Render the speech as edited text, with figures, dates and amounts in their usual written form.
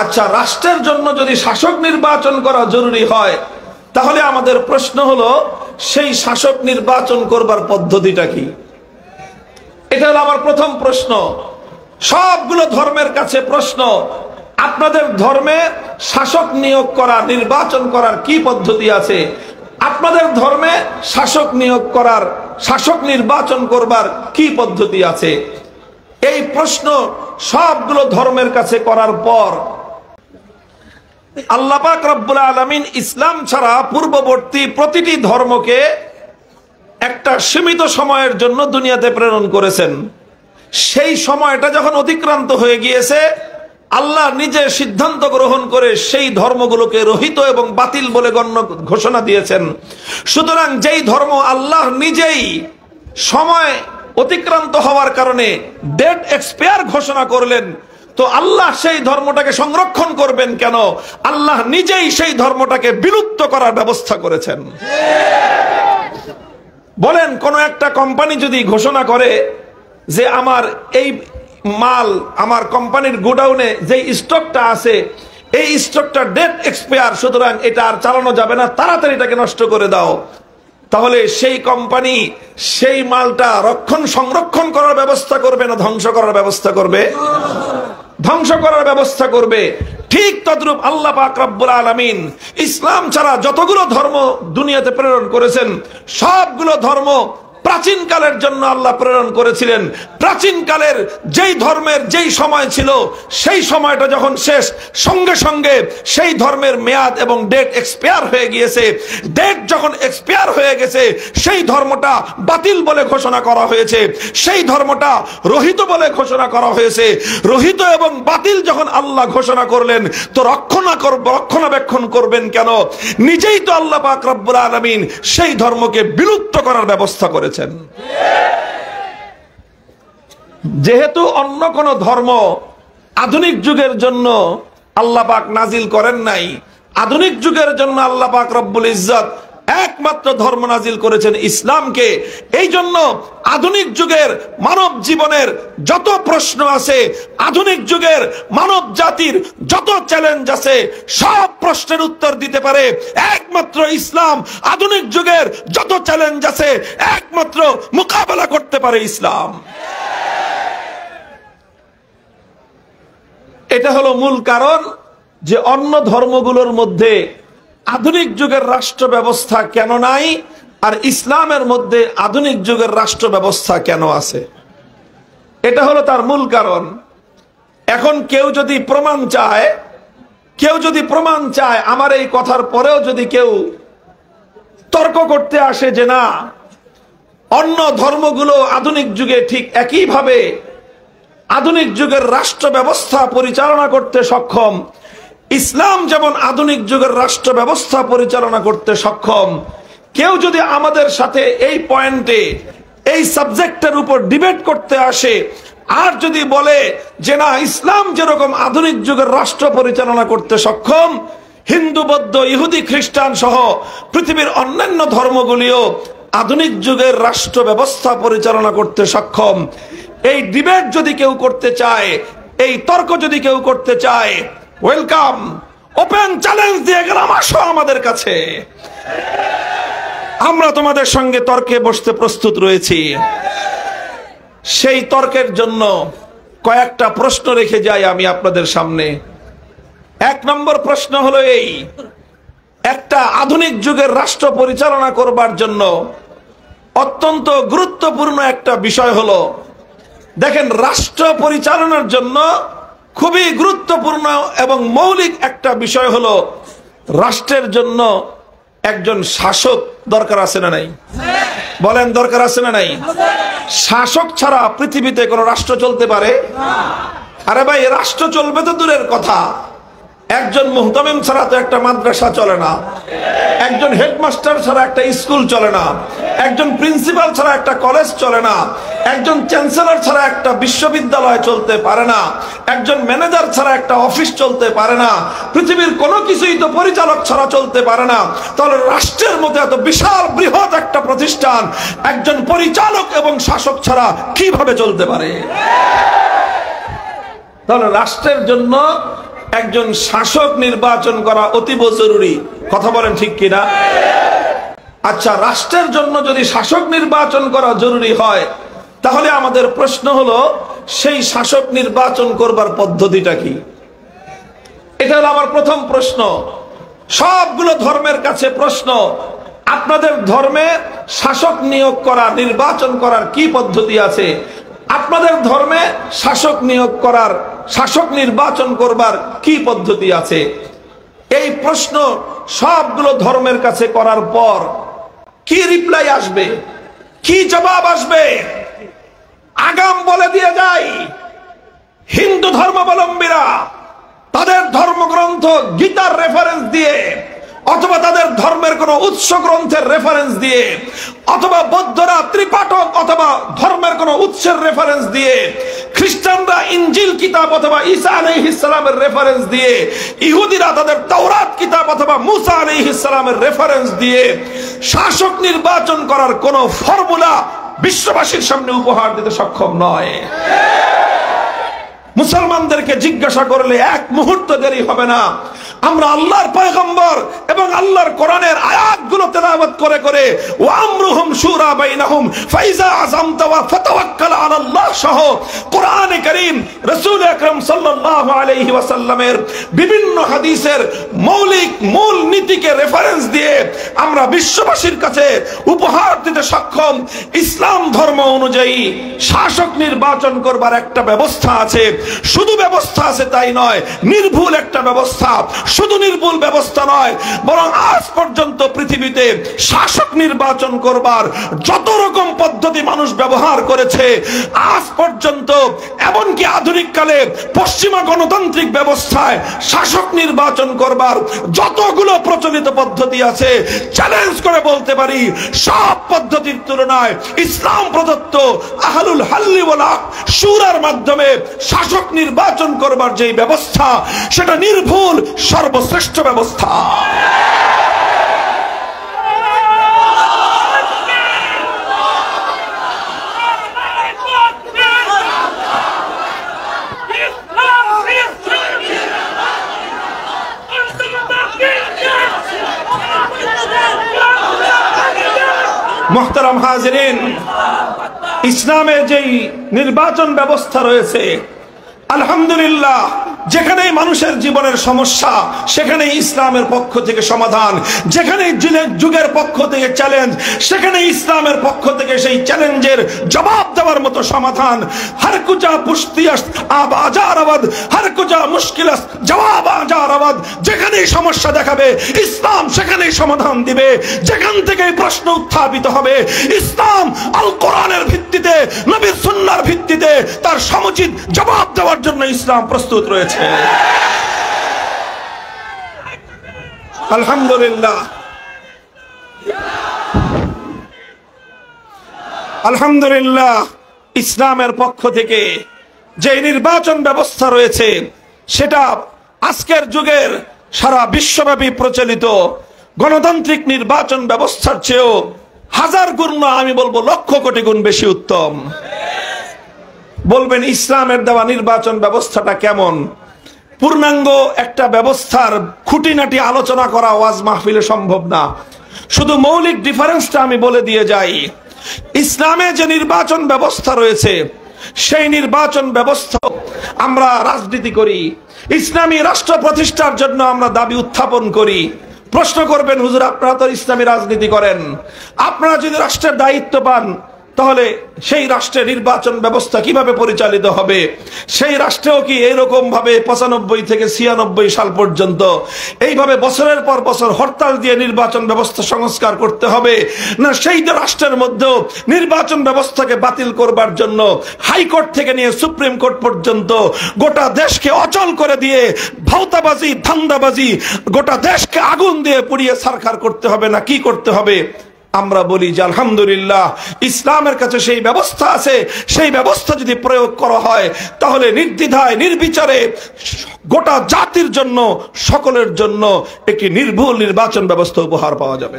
আচ্ছা, রাষ্ট্রের জন্য যদি শাসক নির্বাচন করা জরুরি হয়, তাহলে আমাদের প্রশ্ন হলো সেই শাসক নির্বাচন করবার পদ্ধতিটা কি? এটা হলো আমার প্রথম প্রশ্ন। সবগুলো ধর্মের কাছে প্রশ্ন, আপনাদের ধর্মে শাসক নিয়োগ করা, নির্বাচন করার কি পদ্ধতি আছে? আপনাদের ধর্মে শাসক নিয়োগ করার, শাসক নির্বাচন করবার কি পদ্ধতি আছে? এই প্রশ্ন সবগুলো ধর্মের কাছে করার পর আল্লাহ পাক রব্বুল আলামিন ইসলাম ছাড়া পূর্ববর্তী প্রতিটি ধর্মকে একটা সীমিত সময়ের জন্য দুনিয়াতে প্রেরণ করেছেন। সেই সময়টা যখন অতিক্রান্ত হয়ে গিয়েছে, আল্লাহ নিজে সিদ্ধান্ত গ্রহণ করে সেই ধর্মগুলোকে রহিত এবং বাতিল বলে গণ্য ঘোষণা দিয়েছেন। সুতরাং যেই ধর্ম আল্লাহ নিজেই সময় অতিক্রান্ত হওয়ার কারণে ডেট এক্সপায়ার ঘোষণা করলেন, তো আল্লাহ সেই ধর্মটাকে সংরক্ষণ করবেন কেন? আল্লাহ নিজেই সেই ধর্মটাকে বিলুপ্ত করার ব্যবস্থা করেছেন। বলেন, কোন একটা কোম্পানি যদি ঘোষণা করে যে আমার এই মাল, আমার কোম্পানির গোডাউনে যে স্টকটা আছে, এই স্টকটা ডেট এক্সপায়ার, সুতরাং এটা আর চালানো যাবে না, তাড়াতাড়ি এটাকে নষ্ট করে দাও, তাহলে সেই কোম্পানি সেই মালটা সংরক্ষণ করার ব্যবস্থা করবে না ধ্বংস করার ব্যবস্থা করবে? ধ্বংস করার ব্যবস্থা করবে। ঠিক তদ্রূপ আল্লাহ পাক রব্বুল আলামিন ইসলাম ছাড়া যতগুলো ধর্ম দুনিয়াতে প্রেরণ করেছেন, সবগুলো ধর্ম প্রাচীন কালের জন্য আল্লাহ প্রেরণ করেছিলেন। প্রাচীন কালের যেই ধর্মের যেই সময় ছিল, সেই সময়টা যখন শেষ, সঙ্গে সঙ্গে সেই ধর্মের মেয়াদ এবং ডেট এক্সপায়ার হয়ে গিয়েছে। ডেট যখন এক্সপায়ার হয়ে গেছে, সেই ধর্মটা বাতিল বলে ঘোষণা করা হয়েছে, সেই ধর্মটা রহিত বলে ঘোষণা করা হয়েছে। রহিত এবং বাতিল যখন আল্লাহ ঘোষণা করলেন, তো রক্ষণাবেক্ষণ করবেন কেন? নিজেই তো আল্লাহ পাক রব্বুল আলামিন সেই ধর্মকে বিলুপ্ত করার ব্যবস্থা করেছেন। যেহেতু অন্য কোন ধর্ম আধুনিক যুগের জন্য আল্লাহ পাক নাজিল করেন নাই, আধুনিক যুগের জন্য আল্লাহ পাক রব্বুল ইজ্জত একমাত্র ধর্ম নাজিল করেছেন ইসলামকে। এই জন্য আধুনিক যুগের মানব জীবনের যত প্রশ্ন আছে, আধুনিক যুগের মানব জাতির যত চ্যালেঞ্জ আছে, সব প্রশ্নের উত্তর দিতে পারে একমাত্র ইসলাম। আধুনিক যুগের যত চ্যালেঞ্জ আছে, একমাত্র মোকাবেলা করতে পারে ইসলাম। এটা হলো মূল কারণ যে অন্য ধর্মগুলোর মধ্যে আধুনিক যুগের রাষ্ট্র ব্যবস্থা কেন নাই, আর ইসলামের মধ্যে আধুনিক যুগের রাষ্ট্র ব্যবস্থা কেন আছে। এটা হলো তার মূল কারণ। এখন কেউ যদি প্রমাণ চায়, আমার এই কথার পরেও যদি কেউ তর্ক করতে আসে যে না, অন্য ধর্মগুলো আধুনিক যুগে ঠিক একইভাবে আধুনিক যুগের রাষ্ট্র ব্যবস্থা পরিচালনা করতে সক্ষম, ইসলাম যেমন আধুনিক যুগের রাষ্ট্র ব্যবস্থা পরিচালনা করতে সক্ষম, কেউ যদি আমাদের সাথে এই পয়েন্টে, এই সাবজেক্টের উপর ডিবেট করতে আসে, আর যদি বলে যে না, ইসলাম যেরকম আধুনিক যুগের রাষ্ট্র পরিচালনা করতে সক্ষম, হিন্দু, বৌদ্ধ, ইহুদি, খ্রিস্টান সহ পৃথিবীর অন্যান্য ধর্মগুলিও আধুনিক যুগের রাষ্ট্র ব্যবস্থা পরিচালনা করতে সক্ষম, এই ডিবেট যদি কেউ করতে চায়, এই তর্ক যদি কেউ করতে চায়, ওয়েলকাম, ওপেন চ্যালেঞ্জ দিয়ে গেলাম, আসো আমাদের কাছে, আমরা তোমাদের সঙ্গে তর্কে বসতে প্রস্তুত রয়েছি। সেই তর্কের জন্য কয়েকটা প্রশ্ন রেখে যাই আমি আপনাদের সামনে। এক নম্বর প্রশ্ন হলো এই, একটা আধুনিক যুগের রাষ্ট্র পরিচালনা করবার জন্য অত্যন্ত গুরুত্বপূর্ণ একটা বিষয় হলো, দেখেন, রাষ্ট্র পরিচালনার জন্য খুবই গুরুত্বপূর্ণ এবং মৌলিক একটা বিষয় হলো, রাষ্ট্রের জন্য একজন শাসক দরকার আছে না নাই? বলেন, দরকার আছে না নাই? শাসক ছাড়া পৃথিবীতে কোনো রাষ্ট্র চলতে পারে? আরে ভাই, রাষ্ট্র চলবে তো দূরের কথা, একজন মুহতামিম ছাড়া তো একটা মাদ্রাসা চলে না, একজন হেডমাস্টার ছাড়া একটা স্কুল চলে না, একজন প্রিন্সিপাল ছাড়া একটা কলেজ চলে না, একজন চ্যান্সেলর ছাড়া একটা বিশ্ববিদ্যালয় চলতে পারে না, একজন ম্যানেজার ছাড়া একটা অফিস চলতে পারে না, পৃথিবীর কোনো কিছুই তো পরিচালক ছাড়া চলতে পারে না। তাহলে রাষ্ট্রের মধ্যে এত বিশাল বৃহৎ একটা প্রতিষ্ঠান একজন পরিচালক এবং শাসক ছাড়া কিভাবে চলতে পারে? তাহলে রাষ্ট্রের জন্য একজন শাসক নির্বাচন করা অতীব জরুরি। কথা বলেন ঠিক কিনা? আচ্ছা, রাষ্ট্রের জন্য যদি শাসক নির্বাচন করা জরুরি হয়, তাহলে আমাদের প্রশ্ন হলো সেই শাসক নির্বাচন করবার পদ্ধতিটা কি? এটা হলো আমার প্রথম প্রশ্ন। সবগুলো ধর্মের কাছে প্রশ্ন, আপনাদের ধর্মে শাসক নিয়োগ করা, নির্বাচন করার কি পদ্ধতি আছে? আপনাদের ধর্মে শাসক নিয়োগ করার, শাসক নির্বাচন করবার কি পদ্ধতি আছে? এই প্রশ্ন সবগুলো ধর্মের কাছে করার পর কি রিপ্লাই আসবে, কি জবাব আসবে? আগাম বলে দিয়ে যায়, হিন্দু ধর্মাবলম্বীরা তাদের ধর্মগ্রন্থ গীতার রেফারেন্স দিয়ে, অথবা তাদের ধর্মের কোন উৎস গ্রন্থের রেফারেন্স দিয়ে, অথবা বৌদ্ধরা ত্রিপাঠক অথবা ধর্মের কোন উৎসের রেফারেন্স দিয়ে, খ্রিস্টানরা ইনজিল কিতাব অথবা ঈসা আলাইহিস সালামের রেফারেন্স দিয়ে, ইহুদিরা তাদের তাওরাত কিতাব অথবা মুসা আলাইহিস সালামের রেফারেন্স দিয়ে শাসক নির্বাচন করার কোন ফর্মুলা বিশ্ববাসীর সামনে উপহার দিতে সক্ষম নয়। মুসলমানদেরকে জিজ্ঞাসা করলে এক মুহূর্ত দেরি হবে না। আমরা আল্লাহর পয়গম্বর এবং আল্লাহর কোরআনের আয়াতগুলো তেলাওয়াত করে করে ওয়া আমরুহুম শুরা বাইনাহুম ফাইজা আযামতা ওয়া ফাতাওয়াক্কাল আলাল্লাহ সহ কোরআনে কারীম, রাসূল আকরাম সাল্লাল্লাহু আলাইহি ওয়াসাল্লামের বিভিন্ন হাদিসের মৌলিক মূল নীতিকে রেফারেন্স দিয়ে আমরা বিশ্ববাসীর কাছে উপহার দিতে সক্ষম। ইসলাম ধর্ম অনুযায়ী শাসক নির্বাচন করবার একটা ব্যবস্থা আছে। শুধু ব্যবস্থা আছে তাই নয়, নির্ভুল একটা ব্যবস্থা। শুধু নির্ভুল ব্যবস্থা নয়, বরং আজ পর্যন্ত পৃথিবীতে শাসক নির্বাচন করবার যত রকম পদ্ধতি মানুষ ব্যবহার করেছে আজ পর্যন্ত, এমনকি আধুনিক কালে পশ্চিমা গণতান্ত্রিক ব্যবস্থায় শাসক নির্বাচন করবার যতগুলো প্রচলিত পদ্ধতি আছে, চ্যালেঞ্জ করে বলতে পারি সব পদ্ধতির তুলনায় ইসলাম প্রদত্ত আহলুল হাল্লি ওয়াল আকদ শুরার মাধ্যমে শাসক নির্বাচন করবার যে ব্যবস্থা, সেটা নির্ভুল সর্বশ্রেষ্ঠ ব্যবস্থা। মুহতারাম হাজিরিন, ইসলামের যেই নির্বাচন ব্যবস্থা রয়েছে, আলহামদুলিল্লাহ, যেখানেই মানুষের জীবনের সমস্যা সেখানেই ইসলামের পক্ষ থেকে সমাধান, যেখানেই যুগের পক্ষ থেকে চ্যালেঞ্জ সেখানেই ইসলামের পক্ষ থেকে সেই চ্যালেঞ্জের জবাব দেওয়ার মতো সমাধান। হর কুজা পুশতিয়াস আব আজার আবাদ, হর কুজা মুশকিলাস জবাব আজার আবাদ। যেখানেই সমস্যা দেখাবে ইসলাম সেখানেই সমাধান দিবে। যেখান থেকে প্রশ্ন উত্থাপিত হবে ইসলাম আল কোরআনের ভিত্তিতে, নবীর সুন্নাহর ভিত্তিতে তার সমুচিত জবাব দেওয়ার জন্য ইসলাম প্রস্তুত রয়েছে। আলহামদুলিল্লাহ, আলহামদুলিল্লাহ, ইসলামের পক্ষ থেকে যে নির্বাচন ব্যবস্থা রয়েছে সেটা আজকের যুগের সারা বিশ্বব্যাপী প্রচলিত গণতান্ত্রিক নির্বাচন ব্যবস্থার চেয়েও হাজার গুণ, আমি বলবো লক্ষ কোটি গুণ বেশি উত্তম। বলবেন ইসলামের দেওয়া নির্বাচন ব্যবস্থাটা কেমন? পূর্ণাঙ্গ একটা ব্যবস্থার খুঁটিনাটি আলোচনা করা ওয়াজ মাহফিলে সম্ভব না। শুধু মৌলিক ডিফারেন্সটা আমি বলে দিয়ে যাই। ইসলামে যে নির্বাচন ব্যবস্থা রয়েছে সেই নির্বাচন ব্যবস্থা আমরা রাজনীতি করি, ইসলামী রাষ্ট্র প্রতিষ্ঠার জন্য আমরা দাবি উত্থাপন করি। প্রশ্ন করবেন, হুজুর আপনারা তো ইসলামী রাজনীতি করেন, আপনারা যদি রাষ্ট্রের দায়িত্ব পান তাহলে সেই রাষ্ট্রের নির্বাচন ব্যবস্থা কিভাবে পরিচালিত হবে? সেই রাষ্ট্রেও কি এইরকম ভাবে 95 থেকে 96 সাল পর্যন্ত এইভাবে বছরের পর বছর হরতাল দিয়ে নির্বাচন ব্যবস্থা সংস্কার করতে হবে, না সেই রাষ্ট্রের মধ্যেও নির্বাচন ব্যবস্থাকে বাতিল করবার জন্য হাইকোর্ট থেকে নিয়ে সুপ্রিম কোর্ট পর্যন্ত গোটা দেশকে অচল করে দিয়ে ভাওতাবাজি, ধান্দাবাজি, গোটা দেশকে আগুন দিয়ে পুড়িয়ে ছারখার করতে হবে, না কি করতে হবে? আমরা বলি যে আলহামদুলিল্লাহ, ইসলামের কাছে সেই ব্যবস্থা আছে। সেই ব্যবস্থা যদি প্রয়োগ করা হয় তাহলে নির্দ্বিধায় নির্বিচারে গোটা জাতির জন্য, সকলের জন্য একটি নির্ভুল নির্বাচন ব্যবস্থা উপহার পাওয়া যাবে।